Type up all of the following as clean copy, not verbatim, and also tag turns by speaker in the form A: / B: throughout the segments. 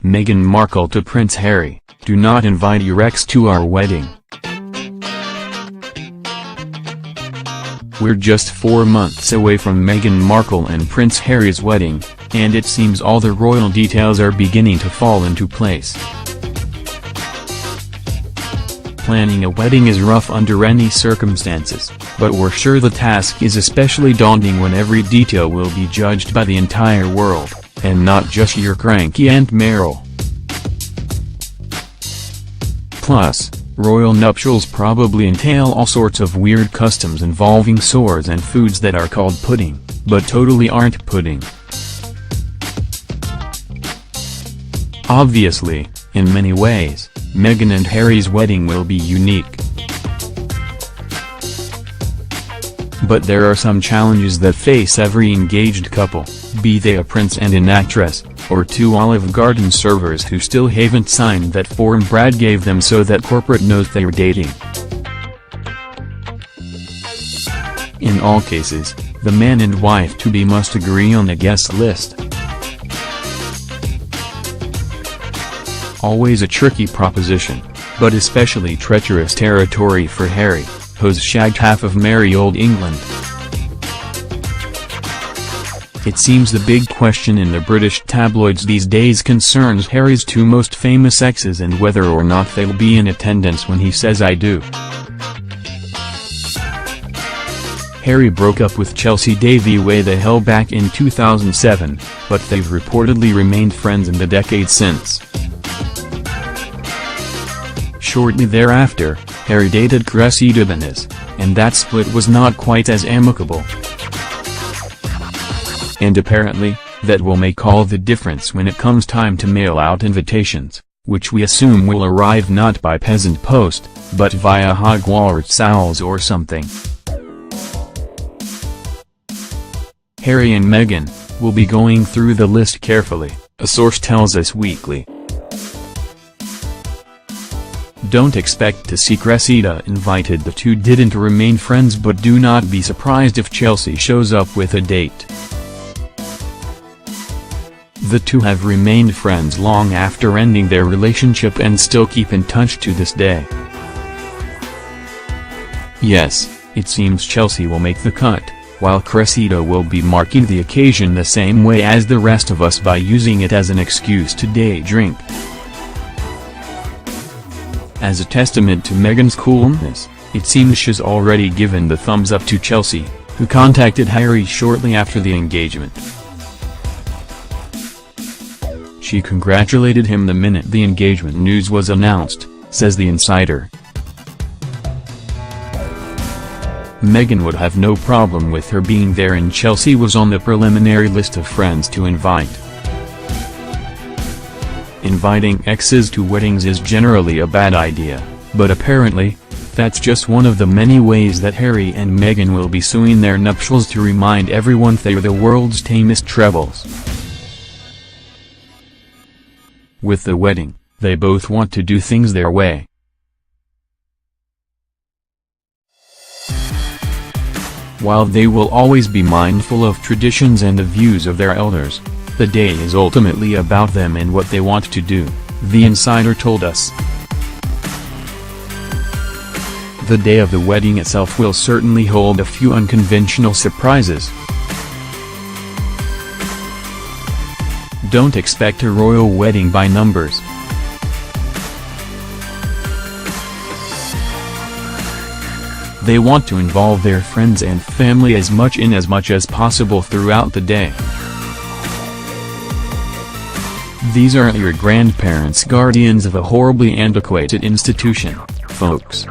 A: Meghan Markle to Prince Harry, "Do not invite your ex to our wedding. We're just 4 months away from Meghan Markle and Prince Harry's wedding, and it seems all the royal details are beginning to fall into place. Planning a wedding is rough under any circumstances, but we're sure the task is especially daunting when every detail will be judged by the entire world, and not just your cranky Aunt Meryl. Plus, royal nuptials probably entail all sorts of weird customs involving swords and foods that are called pudding, but totally aren't pudding. Obviously, in many ways, Meghan and Harry's wedding will be unique. But there are some challenges that face every engaged couple, be they a prince and an actress, or two Olive Garden servers who still haven't signed that form Brad gave them so that corporate knows they're dating. In all cases, the man and wife-to-be must agree on a guest list. Always a tricky proposition, but especially treacherous territory for Harry, who's shagged half of merry old England. It seems the big question in the British tabloids these days concerns Harry's two most famous exes and whether or not they'll be in attendance when he says "I do." Harry broke up with Chelsea Davy way the hell back in 2007, but they've reportedly remained friends in the decade since. Shortly thereafter, Harry dated Cressida Benes, and that split was not quite as amicable. And apparently, that will make all the difference when it comes time to mail out invitations, which we assume will arrive not by peasant post, but via Hogwarts owls or something. Harry and Meghan will be going through the list carefully, a source tells Us Weekly. Don't expect to see Cressida invited. The two didn't remain friends, but do not be surprised if Chelsea shows up with a date. The two have remained friends long after ending their relationship and still keep in touch to this day. Yes, it seems Chelsea will make the cut, while Cressida will be marking the occasion the same way as the rest of us by using it as an excuse to day drink. As a testament to Meghan's coolness, it seems she's already given the thumbs up to Chelsea, who contacted Harry shortly after the engagement. She congratulated him the minute the engagement news was announced, says the insider. Meghan would have no problem with her being there, and Chelsea was on the preliminary list of friends to invite. Inviting exes to weddings is generally a bad idea, but apparently, that's just one of the many ways that Harry and Meghan will be suing their nuptials to remind everyone they're the world's tamest trebles. With the wedding, they both want to do things their way. While they will always be mindful of traditions and the views of their elders, the day is ultimately about them and what they want to do, the insider told us. The day of the wedding itself will certainly hold a few unconventional surprises. Don't expect a royal wedding by numbers. They want to involve their friends and family as much as possible throughout the day. These aren't your grandparents, guardians of a horribly antiquated institution, folks.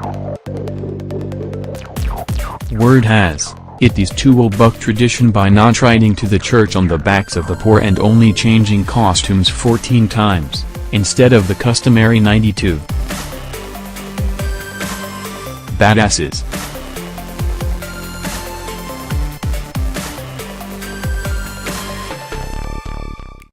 A: Word has it these two will buck tradition by not riding to the church on the backs of the poor and only changing costumes 14 times, instead of the customary 92. Badasses.